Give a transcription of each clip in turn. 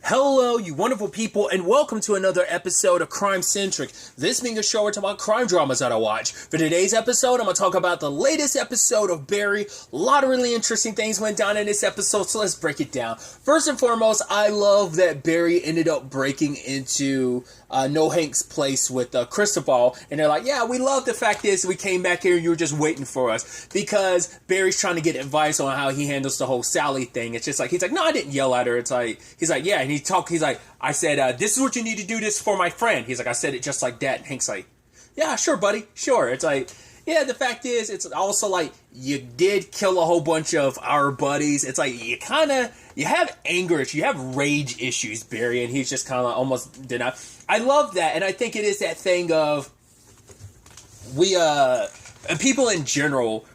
Hello, you wonderful people, and welcome to another episode of Crime Centric. This being a show where I talk about crime dramas that I watch. For today's episode, I'm going to talk about the latest episode of Barry. A lot of really interesting things went down in this episode, so let's break it down. First and foremost, I love that Barry ended up breaking into No Hank's place with Christopher, and they're like, yeah, we love the fact is we came back here and you were just waiting for us, because Barry's trying to get advice on how he handles the whole Sally thing. It's just like, he's like, no, I didn't yell at her. It's like, he's like, yeah, and he's like, I said, this is what you need to do this for my friend. He's like, I said it just like that. And Hank's like, yeah, sure, buddy, sure. It's like, yeah, the fact is, it's also like, you did kill a whole bunch of our buddies. It's like, you have anger issues, you have rage issues, Barry, and he's just kind of almost denied. I love that, and I think it is that thing of, and people in general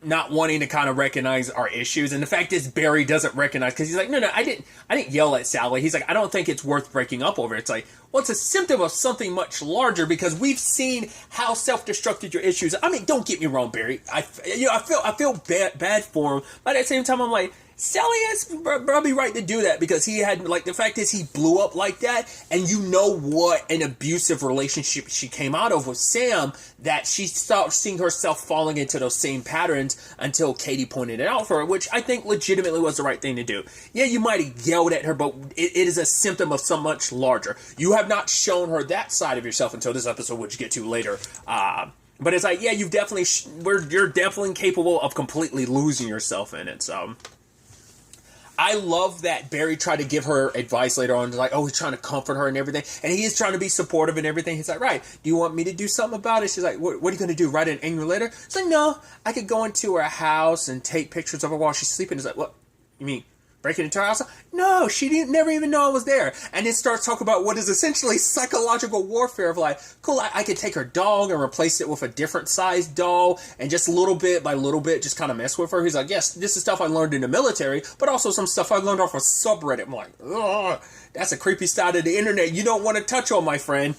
not wanting to kind of recognize our issues, and the fact is Barry doesn't recognize, because he's like, no, I didn't yell at Sally. He's like, I don't think it's worth breaking up over. It's like, well, it's a symptom of something much larger, because we've seen how self-destructive your issues. I mean, don't get me wrong, Barry. I feel bad for him, but at the same time, I'm like, Sally has probably right to do that, because he had, like, the fact is he blew up like that, and you know what an abusive relationship she came out of with Sam, that she stopped seeing herself falling into those same patterns until Katie pointed it out for her, which I think legitimately was the right thing to do. Yeah, you might have yelled at her, but it is a symptom of something much larger. You have not shown her that side of yourself until this episode, which you get to later. But it's like, yeah, you're definitely capable of completely losing yourself in it, so I love that Barry tried to give her advice later on, like, oh, he's trying to comfort her and everything, and he is trying to be supportive and everything. He's like, right, do you want me to do something about it? She's like, what are you going to do, write an angry letter? She's like, no, I could go into her house and take pictures of her while she's sleeping. He's like, what, you mean breaking into her house? No, she didn't never even know I was there. And it starts talking about what is essentially psychological warfare of like, cool, I could take her dog and replace it with a different sized doll, and just little bit by little bit just kind of mess with her. He's like, yes, this is stuff I learned in the military, but also some stuff I learned off a subreddit. I'm like, ugh, that's a creepy side of the internet you don't want to touch on, my friend.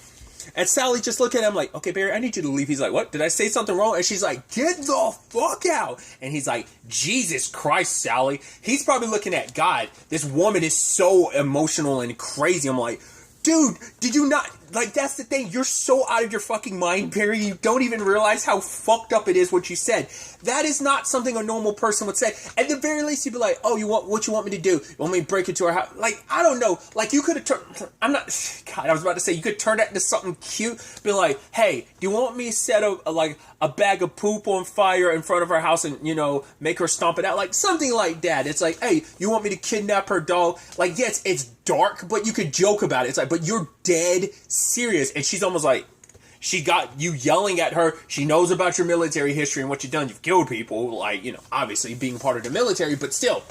And Sally just looked at him like, okay, Barry, I need you to leave. He's like, what? Did I say something wrong? And she's like, get the fuck out. And he's like, Jesus Christ, Sally. He's probably looking at, God, this woman is so emotional and crazy. I'm like, dude, did you not, like, that's the thing, you're so out of your fucking mind, Barry, you don't even realize how fucked up it is what you said. That is not something a normal person would say. At the very least, you'd be like, oh, what you want me to do? You want me to break into our house? Like, I don't know, like, you could have turned, God, I was about to say, you could turn that into something cute, be like, hey, do you want me to set a bag of poop on fire in front of her house and, make her stomp it out? Like, something like that. It's like, hey, you want me to kidnap her dog? Like, yes, it's dark, but you could joke about it. It's like, but you're dead serious. And she's almost like, she got you yelling at her. She knows about your military history and what you've done. You've killed people, like, obviously being part of the military, but still,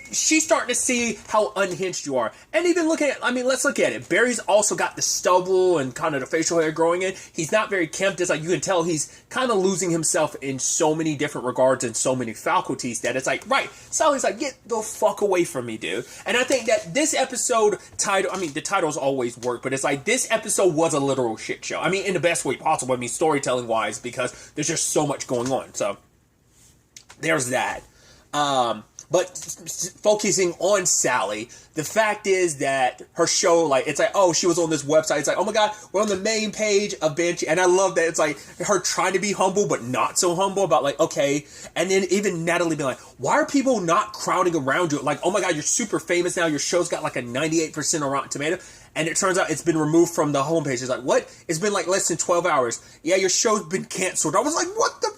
she's starting to see how unhinged you are. And even looking at, let's look at it. Barry's also got the stubble and kind of the facial hair growing in. He's not very kempt. It's like, you can tell he's kind of losing himself in so many different regards and so many faculties that it's like, right, Sally's like, get the fuck away from me, dude. And I think that this episode title, the titles always work, but it's like, this episode was a literal shit show. In the best way possible. Storytelling wise, because there's just so much going on. So, there's that. But focusing on Sally, the fact is that her show, like, it's like, oh, she was on this website. It's like, oh my God, we're on the main page of Banshee. And I love that it's like her trying to be humble, but not so humble about like, okay. And then even Natalie being like, why are people not crowding around you? Like, oh my God, you're super famous now. Your show's got like a 98% on Rotten Tomato. And it turns out it's been removed from the homepage. It's like, what? It's been like less than 12 hours. Yeah, your show's been canceled. I was like, what the?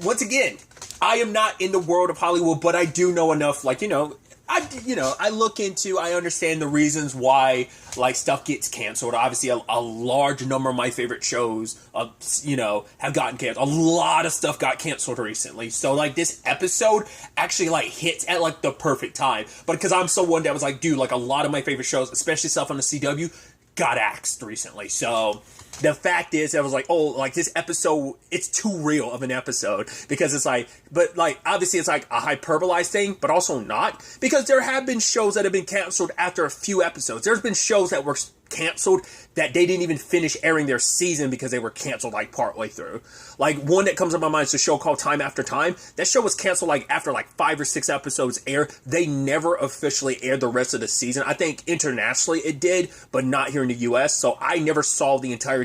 Once again, I am not in the world of Hollywood, but I do know enough, like, I look into, I understand the reasons why, like, stuff gets canceled. Obviously, a large number of my favorite shows, have gotten canceled. A lot of stuff got canceled recently. So, like, this episode actually, like, hits at, like, the perfect time. But because I'm so one that was like, dude, like, a lot of my favorite shows, especially stuff on the CW, got axed recently. So the fact is, I was like, oh, like, this episode, it's too real of an episode, because it's like, but like, obviously it's like a hyperbolized thing, but also not, because there have been shows that have been canceled after a few episodes. There's been shows that were canceled that they didn't even finish airing their season because they were canceled like partway through. Like one that comes to my mind is a show called Time After Time. That show was canceled like after like 5 or 6 episodes aired. They never officially aired the rest of the season. I think internationally it did, but not here in the US. So I never saw the entire,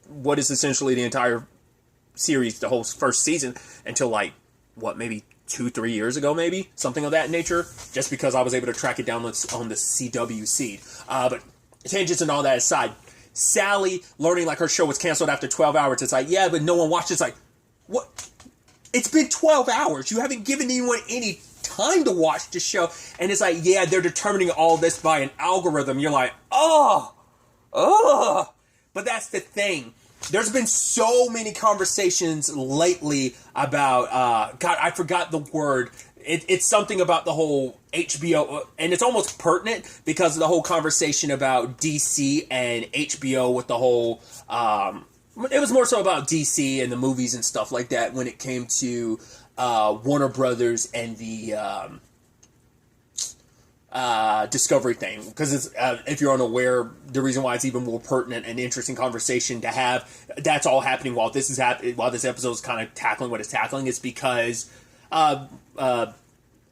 what is essentially the entire series, the whole first season, until like, what, maybe 2-3 years ago, maybe something of that nature, just because I was able to track it down on the CW seed. But tangents and all that aside, Sally learning like her show was canceled after 12 hours. It's like, yeah, but no one watched. It's like, what? It's been 12 hours. You haven't given anyone any time to watch the show. And it's like, yeah, they're determining all this by an algorithm. You're like, oh. But that's the thing. There's been so many conversations lately about, God, I forgot the word. It's something about the whole HBO, and it's almost pertinent because of the whole conversation about DC and HBO with the whole, it was more so about DC and the movies and stuff like that when it came to Warner Brothers and the Discovery thing. Because it's, if you're unaware, the reason why it's even more pertinent and interesting conversation to have, that's all happening while this is while this episode is kind of tackling what it's tackling, is because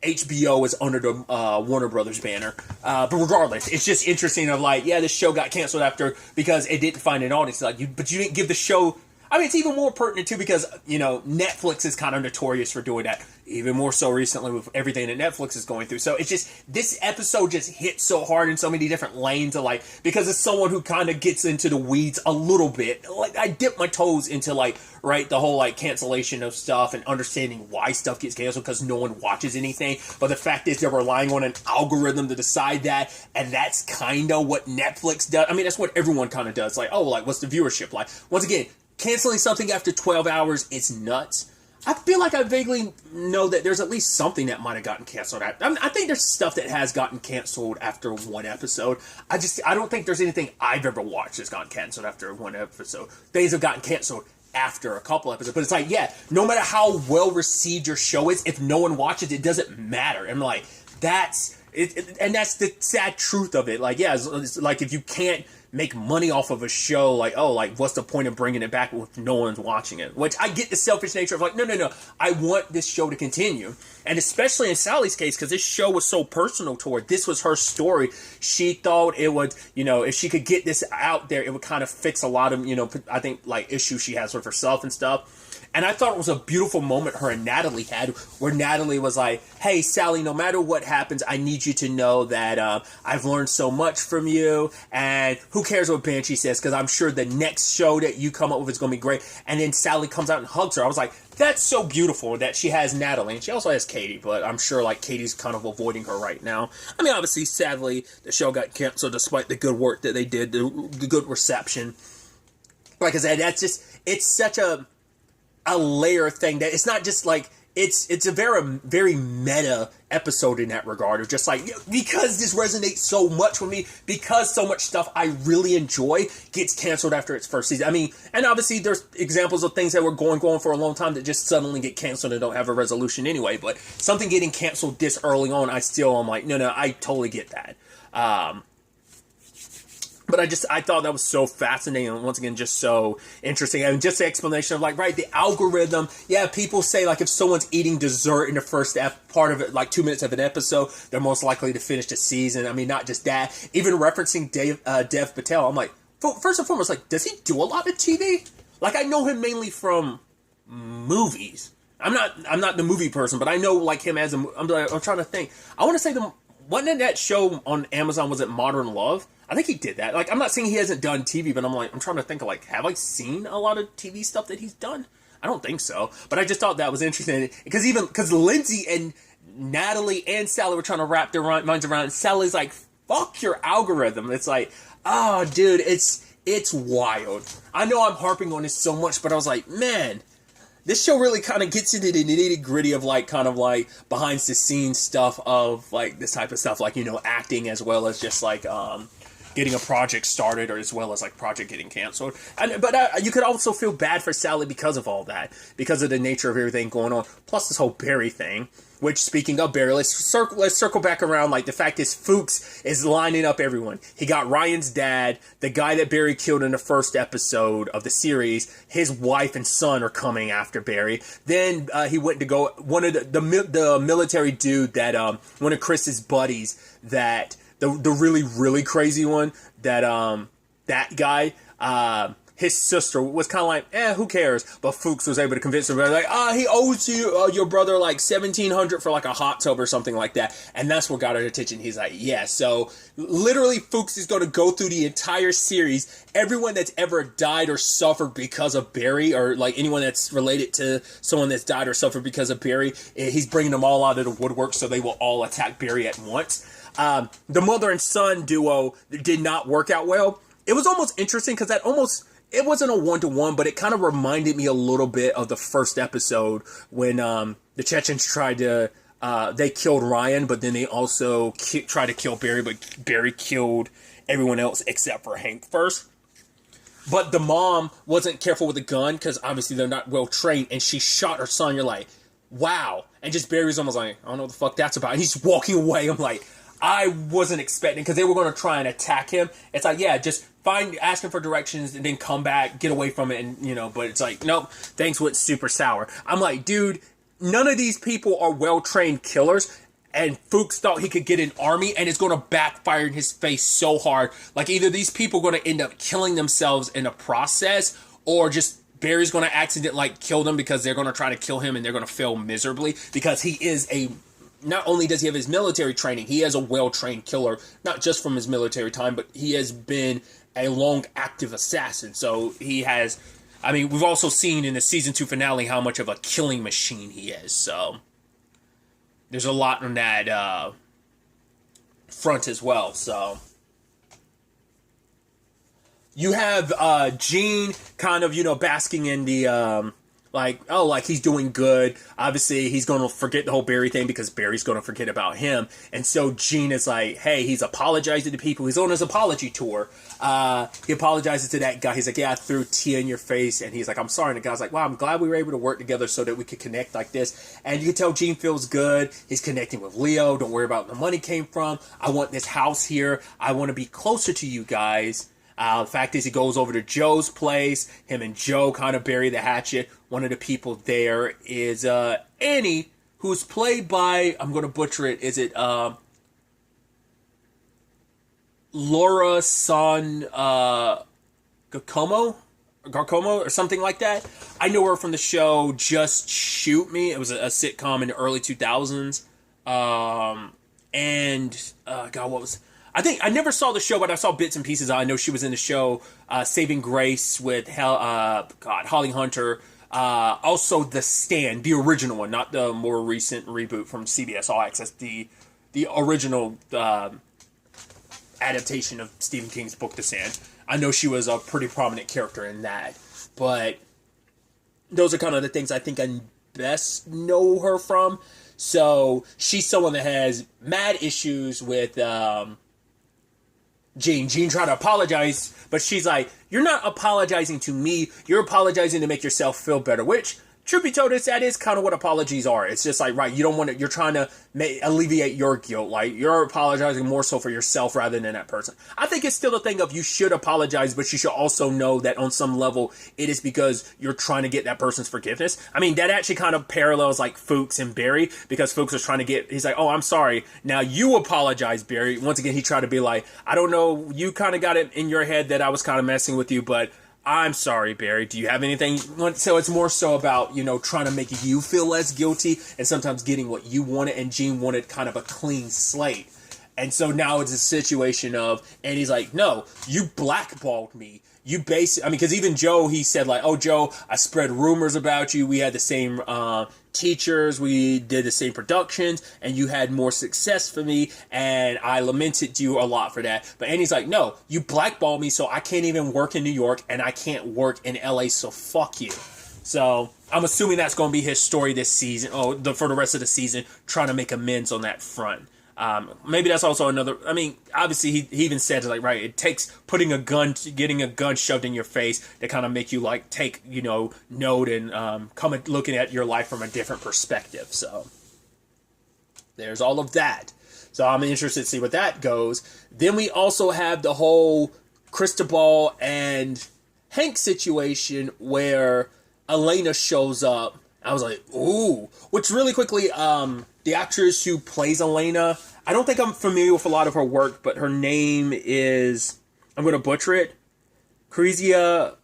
HBO is under the Warner Brothers banner. But regardless, it's just interesting of like, yeah, this show got canceled after because it didn't find an audience. Like, but you didn't give the show. I mean, it's even more pertinent too because, you know, Netflix is kind of notorious for doing that. Even more so recently with everything that Netflix is going through. So it's just, this episode just hits so hard in so many different lanes of like, because it's someone who kind of gets into the weeds a little bit. Like, I dip my toes into like, right, the whole like cancellation of stuff and understanding why stuff gets canceled because no one watches anything. But the fact is they're relying on an algorithm to decide that. And that's kind of what Netflix does. I mean, that's what everyone kind of does. Like, oh, like, what's the viewership like? Once again, canceling something after 12 hours, it's nuts. I feel like I vaguely know that there's at least something that might have gotten canceled. I think there's stuff that has gotten canceled after one episode. I don't think there's anything I've ever watched that's gotten canceled after one episode. Things have gotten canceled after a couple episodes. But it's like, yeah, no matter how well received your show is, if no one watches, it doesn't matter. And like, that's it, and that's the sad truth of it. Like, yeah, it's like if you can't make money off of a show, like, oh, like, what's the point of bringing it back if no one's watching it? Which I get the selfish nature of like, no, I want this show to continue. And especially in Sally's case, because this show was so personal to her. This was her story. She thought it would, you know, if she could get this out there, it would kind of fix a lot of, you know, I think, like, issues she has with herself and stuff. And I thought it was a beautiful moment her and Natalie had, where Natalie was like, hey, Sally, no matter what happens, I need you to know that I've learned so much from you, and who cares what Banshee says, because I'm sure the next show that you come up with is going to be great. And then Sally comes out and hugs her. I was like, that's so beautiful that she has Natalie, and she also has Katie, but I'm sure, like, Katie's kind of avoiding her right now. I mean, obviously, sadly, the show got canceled despite the good work that they did, the good reception. Like I said, that's just, it's such a layer thing that it's not just like it's a very meta episode in that regard of just like, because this resonates so much with me, because so much stuff I really enjoy gets canceled after its first season. I mean, and obviously there's examples of things that were going for a long time that just suddenly get canceled and don't have a resolution anyway, but something getting canceled this early on, I'm like, no, I totally get that. But I thought that was so fascinating, and once again, just so interesting. And just the explanation of, like, right, the algorithm. Yeah, people say, like, if someone's eating dessert in the first part of it, like 2 minutes of an episode, they're most likely to finish the season. I mean, not just that. Even referencing Dev Patel, I'm like, first and foremost, like, does he do a lot of TV? Like, I know him mainly from movies. I'm not the movie person, but I know, like, him as I'm trying to think. I want to say wasn't that show on Amazon, was it Modern Love? I think he did that. Like, I'm not saying he hasn't done TV, but I'm trying to think of, like, have I seen a lot of TV stuff that he's done? I don't think so. But I just thought that was interesting. Because Lindsay and Natalie and Sally were trying to wrap their minds around it. Sally's like, fuck your algorithm. It's like, oh, dude, it's wild. I know I'm harping on this so much, but I was like, man, this show really kind of gets into the nitty-gritty of, like, kind of, like, behind-the-scenes stuff of, like, this type of stuff. Like, you know, acting as well as just, like, getting a project started, or as well as like project getting canceled. But you could also feel bad for Sally because of all that, because of the nature of everything going on. Plus this whole Barry thing. Which, speaking of Barry, let's circle back around. Like, the fact is, Fuchs is lining up everyone. He got Ryan's dad, the guy that Barry killed in the first episode of the series. His wife and son are coming after Barry. Then he went to go, one of the military dude that one of Chris's buddies, that the really really crazy one, that guy. His sister was kind of like, who cares? But Fuchs was able to convince her, like, he owes you, your brother, like, $1,700 for, like, a hot tub or something like that. And that's what got her attention. He's like, yeah. So, literally, Fuchs is going to go through the entire series. Everyone that's ever died or suffered because of Barry, or, like, anyone that's related to someone that's died or suffered because of Barry, he's bringing them all out of the woodwork so they will all attack Barry at once. The mother and son duo did not work out well. It was almost interesting because it wasn't a one-to-one, but it kind of reminded me a little bit of the first episode when the Chechens tried to, they killed Ryan, but then they also tried to kill Barry, but Barry killed everyone else except for Hank first. But the mom wasn't careful with the gun, because obviously they're not well-trained, and she shot her son. You're like, wow. And just Barry's almost like, I don't know what the fuck that's about. And he's walking away. I'm like, I wasn't expecting, because they were going to try and attack him. It's like, yeah, just ask him for directions and then come back, get away from it, and, but it's like, nope, things went super sour. I'm like, dude, none of these people are well-trained killers, and Fuchs thought he could get an army, and it's going to backfire in his face so hard. Like, either these people are going to end up killing themselves in the process, or just Barry's going to accidentally, kill them because they're going to try to kill him, and they're going to fail miserably, because he is not only does he have his military training, he has a well-trained killer, not just from his military time, but he has been a long active assassin. So he has, we've also seen in the season 2 finale how much of a killing machine he is. So there's a lot on that front as well. So you have Gene kind of, basking in the he's doing good. Obviously, he's going to forget the whole Barry thing because Barry's going to forget about him. And so Gene is like, hey, he's apologizing to people. He's on his apology tour. He apologizes to that guy. He's like, yeah, I threw tea in your face. And he's like, I'm sorry. And the guy's like, wow, I'm glad we were able to work together so that we could connect like this. And you can tell Gene feels good. He's connecting with Leo. Don't worry about where the money came from. I want this house here. I want to be closer to you guys. The fact is, he goes over to Joe's place. Him and Joe kind of bury the hatchet. One of the people there is Annie, who's played by, I'm going to butcher it, is it Laura San Garcomo or something like that? I know her from the show Just Shoot Me. It was a sitcom in the early 2000s. I think I never saw the show, but I saw bits and pieces. I know she was in the show Saving Grace with Holly Hunter. Also, The Stand, the original one, not the more recent reboot from CBS All Access. The original adaptation of Stephen King's book, The Stand. I know she was a pretty prominent character in that. But those are kind of the things I think I best know her from. So she's someone that has mad issues with Gene. Gene tried to apologize, but she's like, you're not apologizing to me, you're apologizing to make yourself feel better, which, truth be told, that is kind of what apologies are. It's just like, right, you don't want to, you're trying to alleviate your guilt. Like, you're apologizing more so for yourself rather than that person. I think it's still a thing of you should apologize, but you should also know that on some level, it is because you're trying to get that person's forgiveness. That actually kind of parallels like Fuchs and Barry, because Fuchs was trying to he's like, oh, I'm sorry. Now you apologize, Barry. Once again, he tried to be like, I don't know, you kind of got it in your head that I was kind of messing with you, but I'm sorry, Barry. Do you have anything? So it's more so about, trying to make you feel less guilty and sometimes getting what you wanted. And Gene wanted kind of a clean slate. And so now it's a situation of, and he's like, no, you blackballed me. You because even Joe, he said like, oh, Joe, I spread rumors about you. We had the same teachers. We did the same productions, and you had more success for me, and I lamented you a lot for that. But Annie's like, no, you blackballed me, so I can't even work in New York, and I can't work in LA, so fuck you. So I'm assuming that's going to be his story this season, for the rest of the season, trying to make amends on that front. Maybe that's also another. I mean, obviously, he even said like, right, it takes getting a gun shoved in your face to kind of make you like take note and come and looking at your life from a different perspective. So there's all of that. So I'm interested to see what that goes. Then we also have the whole Cristobal and Hank situation where Elena shows up. I was like, ooh. Which really quickly, the actress who plays Elena, I don't think I'm familiar with a lot of her work, but her name is, I'm going to butcher it, Crazytimesh.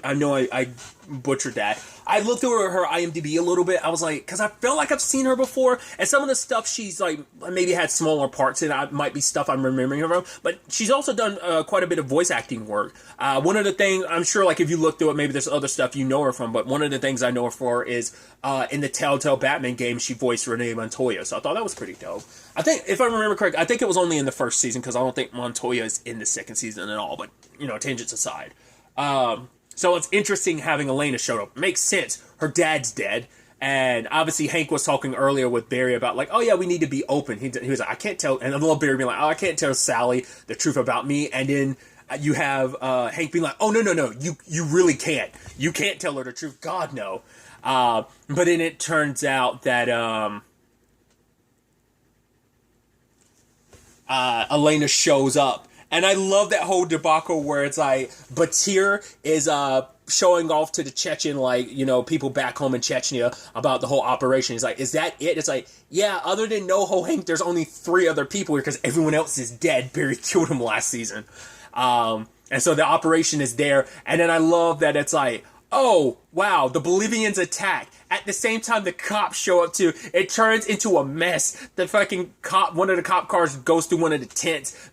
I know I butchered that. I looked through her IMDb a little bit. I was like, because I felt like I've seen her before, and some of the stuff she's like maybe had smaller parts in. It might be stuff I'm remembering her from, but she's also done quite a bit of voice acting work. One of the things I'm sure, like if you look through it, maybe there's other stuff you know her from. But one of the things I know her for is in the Telltale Batman game, she voiced Renee Montoya. So I thought that was pretty dope. I think, if I remember correctly, I think it was only in the first season because I don't think Montoya is in the second season at all. But tangents aside. So it's interesting having Elena show up. Makes sense. Her dad's dead. And obviously Hank was talking earlier with Barry about like, oh yeah, we need to be open. He was like, I can't tell. And I love Barry being like, oh, I can't tell Sally the truth about me. And then you have Hank being like, oh, no. You really can't. You can't tell her the truth. God, no. But then it turns out that Elena shows up. And I love that whole debacle where it's like Batir is showing off to the Chechen, like, people back home in Chechnya about the whole operation. He's like, is that it? It's like, yeah, other than NoHo Hank, there's only 3 other people here because everyone else is dead. Barry killed him last season. And so the operation is there. And then I love that it's like, oh, wow, the Bolivians attack. At the same time, the cops show up too. It turns into a mess. The fucking one of the cop cars goes through one of the tents,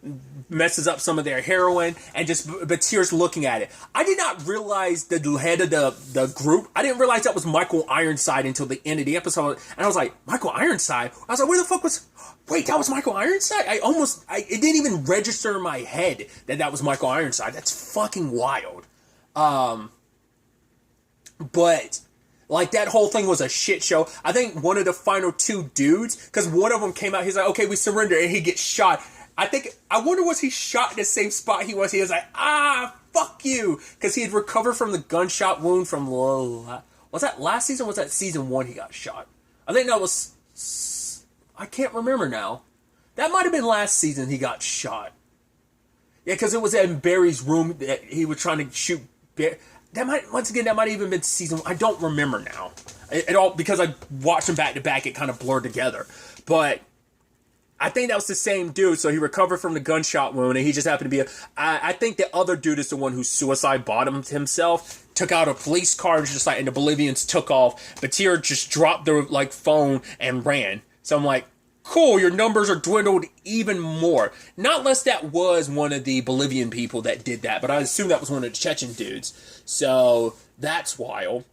messes up some of their heroin, and just Batir's looking at it. I did not realize the head of the group, I didn't realize that was Michael Ironside until the end of the episode. And I was like, Michael Ironside? I was like, where the fuck was... Wait, that was Michael Ironside? It didn't even register in my head that was Michael Ironside. That's fucking wild. But... like, that whole thing was a shit show. I think one of the final 2 dudes, because one of them came out, he's like, okay, we surrender, and he gets shot. I wonder was he shot in the same spot he was? He was like, fuck you, because he had recovered from the gunshot wound from, was that last season or was that season 1 he got shot? I think that was, I can't remember now. That might have been last season he got shot. Yeah, because it was in Barry's room that he was trying to shoot Barry. That might have even been season 1. I don't remember now. It all, because I watched them back to back, it kind of blurred together. But I think that was the same dude. So he recovered from the gunshot wound, and he just happened to be I think the other dude is the one who suicide bottomed himself, took out a police car, and and the Bolivians took off. Batir just dropped their phone and ran. So I'm like, cool, your numbers are dwindled even more. Not unless that was one of the Bolivian people that did that, but I assume that was one of the Chechen dudes. So that's wild.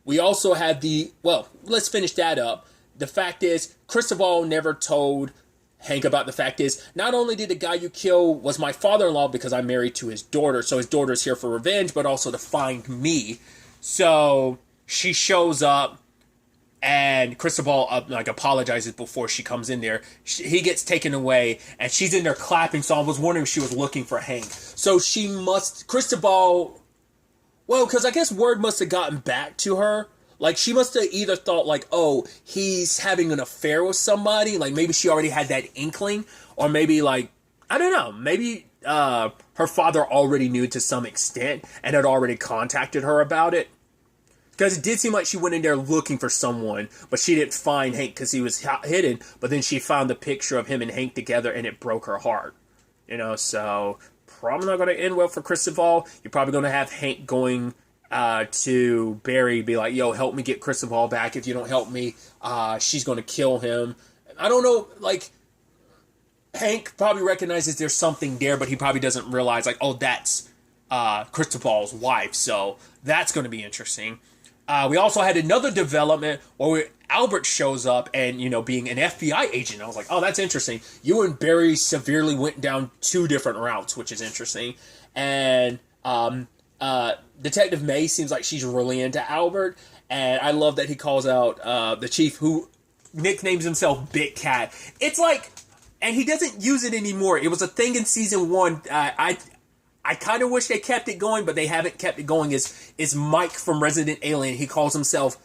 We also had let's finish that up. The fact is, Cristobal never told Hank about the fact is, not only did the guy you kill was my father-in-law because I'm married to his daughter, so his daughter's here for revenge, but also to find me. So she shows up, and Cristobal apologizes before she comes in there. He gets taken away, and she's in there clapping. So I was wondering if she was looking for Hank. So Cristobal, because I guess word must have gotten back to her. Like, she must have either thought, like, oh, he's having an affair with somebody. Like, maybe she already had that inkling. Or maybe, like, I don't know. Maybe her father already knew to some extent and had already contacted her about it. Because it did seem like she went in there looking for someone, but she didn't find Hank because he was hidden. But then she found the picture of him and Hank together, and it broke her heart. So probably not going to end well for Cristobal. You're probably going to have Hank going to Barry, be like, yo, help me get Cristobal back. If you don't help me, she's going to kill him. I don't know, like, Hank probably recognizes there's something there, but he probably doesn't realize, like, oh, that's Cristobal's wife. So that's going to be interesting. We also had another development where Albert shows up and, being an FBI agent. I was like, oh, that's interesting. You and Barry severely went down 2 different routes, which is interesting. And Detective May seems like she's really into Albert. And I love that he calls out the chief, who nicknames himself Big Cat. It's like, and he doesn't use it anymore. It was a thing in season 1. I kind of wish they kept it going, but they haven't kept it going. Is Mike from Resident Alien? He calls himself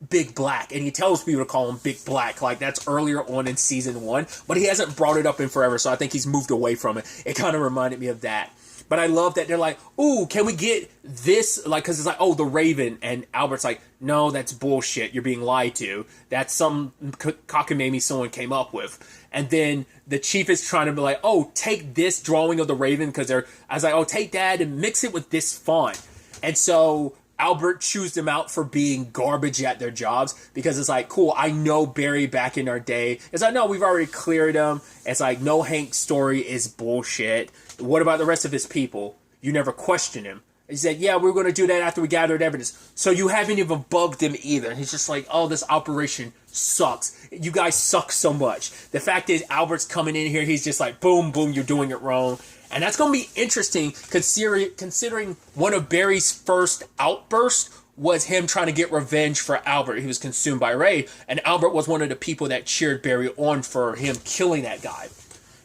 Big Black, and he tells people to call him Big Black. Like, that's earlier on in season 1, but he hasn't brought it up in forever, so I think he's moved away from it. It kind of reminded me of that. But I love that they're like, ooh, can we get this? Like, because it's like, oh, the Raven. And Albert's like, no, that's bullshit. You're being lied to. That's some cockamamie someone came up with. And then the chief is trying to be like, oh, take this drawing of the Raven. Because I was like, oh, take that and mix it with this font. And so Albert chews them out for being garbage at their jobs. Because it's like, cool, I know Barry back in our day. It's like, no, we've already cleared him. It's like, no, Hank's story is bullshit. What about the rest of his people? You never question him. He said, yeah, we're going to do that after we gathered evidence. So you haven't even bugged him either. And he's just like, oh, this operation sucks. You guys suck so much. The fact is, Albert's coming in here. He's just like, boom, boom, you're doing it wrong. And that's going to be interesting considering one of Barry's first outbursts was him trying to get revenge for Albert. He was consumed by Ray. And Albert was one of the people that cheered Barry on for him killing that guy.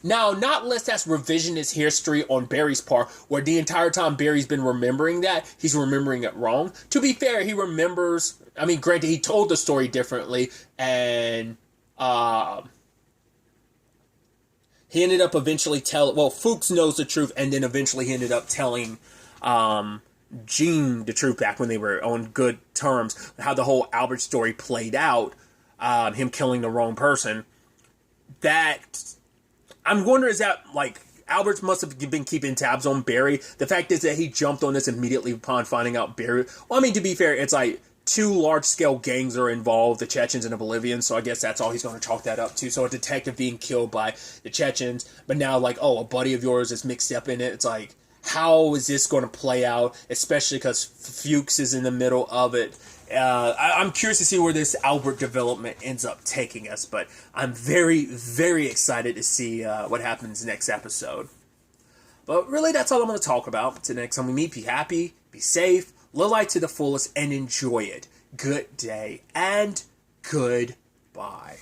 Now, not unless that's revisionist history on Barry's part, where the entire time Barry's been remembering that, he's remembering it wrong. To be fair, he remembers, I mean, granted, he told the story differently, and he ended up eventually Fuchs knows the truth, and then eventually he ended up telling Gene the truth back when they were on good terms, how the whole Albert story played out, him killing the wrong person. That... I'm wondering, is that, like, Albert must have been keeping tabs on Barry. The fact is that he jumped on this immediately upon finding out Barry. Well, I mean, to be fair, it's like 2 large-scale gangs are involved, the Chechens and the Bolivians, so I guess that's all he's going to chalk that up to. So a detective being killed by the Chechens, but now, like, oh, a buddy of yours is mixed up in it. It's like, how is this going to play out, especially because Fuchs is in the middle of it. I'm curious to see where this Albert development ends up taking us, but I'm very, very excited to see what happens next episode. But really, that's all I'm going to talk about. Until next time we meet, be happy, be safe, live life to the fullest, and enjoy it. Good day, and goodbye.